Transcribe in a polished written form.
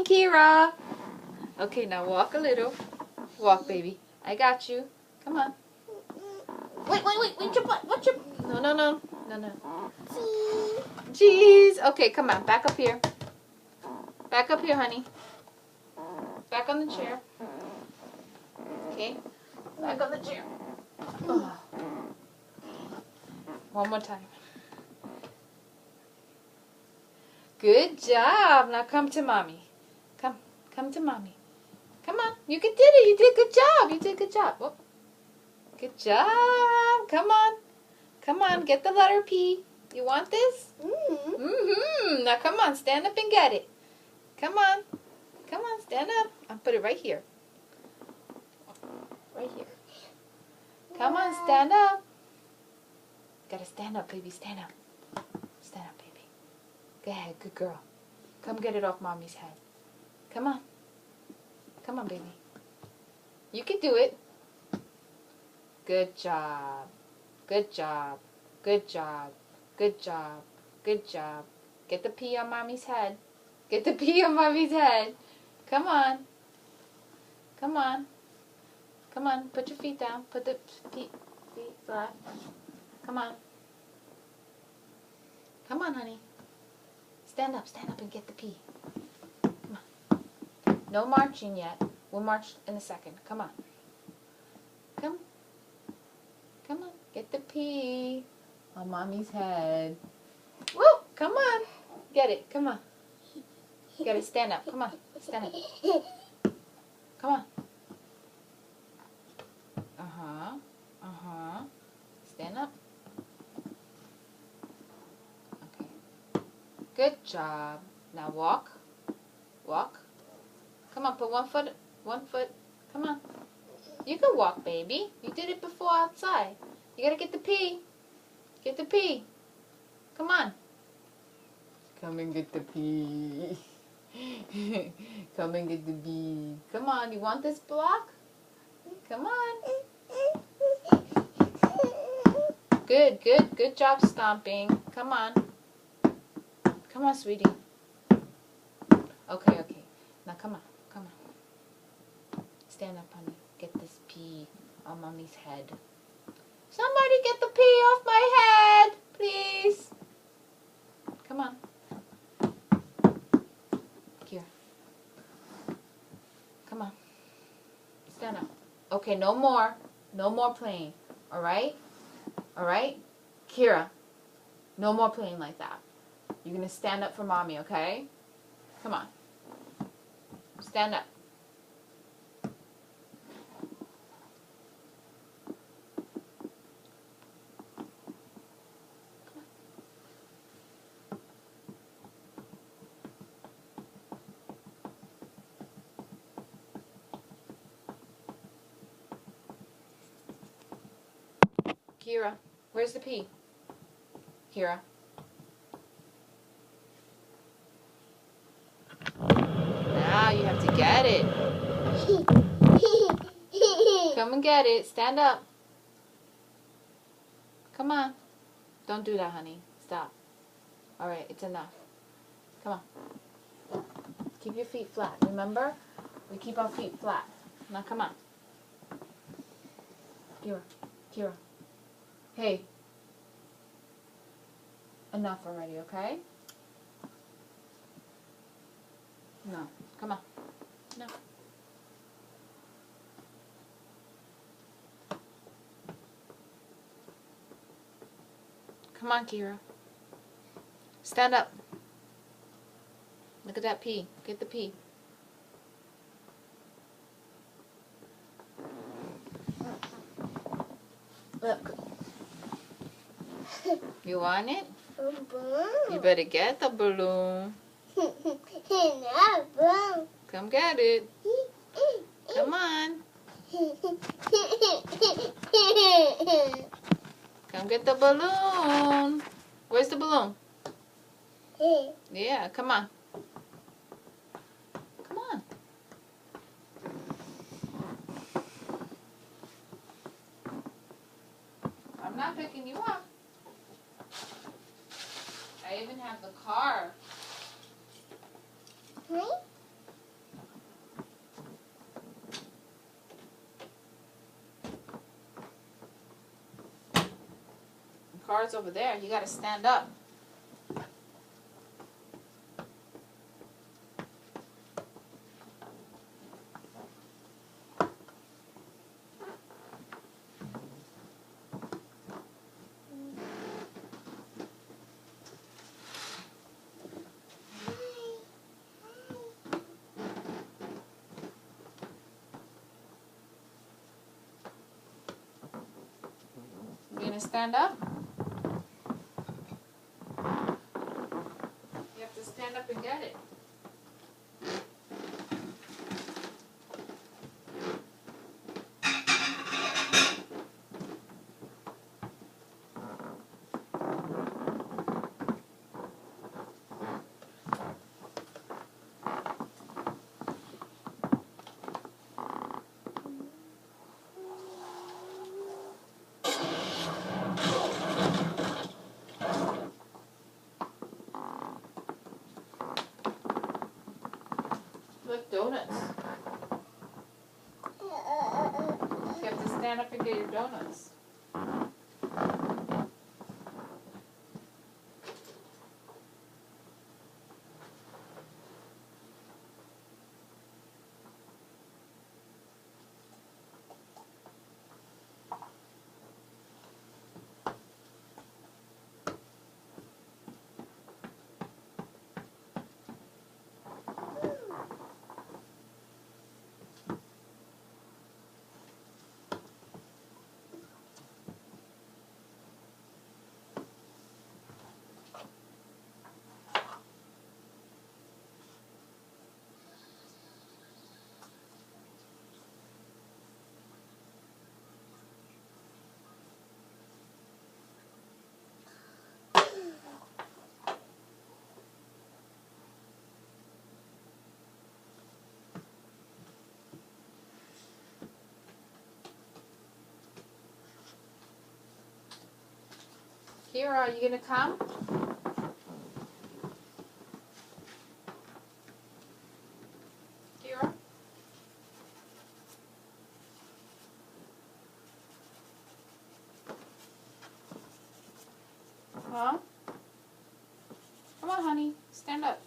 Kira. Okay, now walk a little. Walk, baby. I got you. Come on. Wait, your butt. What's your... No. Jeez. Okay, come on. Back up here. Back up here, honey. Back on the chair. Okay. Back on the chair. Oh. One more time. Good job. Now come to mommy. Come to mommy. Come on. You did it. You did a good job. You did a good job. Oh. Good job. Come on. Come on. Get the letter P. You want this? Mm-hmm. Now come on. Stand up and get it. Come on. Come on. Stand up. I'll put it right here. Right here. Come on. Stand up. Gotta stand up, baby. Stand up. Stand up, baby. Go ahead. Good girl. Come get it off mommy's head. Come on. Come on, baby. You can do it. Good job. Good job. Good job. Good job. Good job. Get the P on mommy's head. Get the P on mommy's head. Come on. Come on. Come on. Put your feet down. Put the feet flat. Come on. Come on, honey. Stand up and get the P. Come on. No marching yet. We'll march in a second. Come on. Come on. Get the P on mommy's head. Woo! Come on. Get it. Come on. You gotta stand up. Come on. Stand up. Come on. Stand up. Okay. Good job. Now walk. Walk. Come on, put one foot. Come on. You can walk, baby. You did it before outside. You gotta get the P. Get the P. Come on. Come and get the P. Come and get the B. Come on, you want this block? Come on. Good job stomping. Come on. Come on, sweetie. Okay. Now come on. Stand up, honey. Get this P on mommy's head. Somebody get the P off my head, please. Come on. Here. Come on. Stand up. Okay, no more. No more playing. Alright? Alright? Kira, no more playing like that. You're going to stand up for mommy, okay? Come on. Stand up. Kira, where's the P? Kira. Now you have to get it. Come and get it. Stand up. Come on. Don't do that, honey. Stop. Alright, it's enough. Come on. Keep your feet flat. Remember? We keep our feet flat. Now come on. Kira. Hey. Enough already, okay? No. Come on. No. Come on, Kira. Stand up. Look at that P. Get the P. Look. You want it? You better get the balloon. Come get it. Come on. Come get the balloon. Where's the balloon? Yeah, come on. Come on. I'm not picking you up. I even have the car. car's over there. You gotta stand up. You gonna stand up? You have to stand up and get it. Look, donuts. You have to stand up and get your donuts. Kira, are you gonna come? Kira? Huh? Come on, honey. Stand up.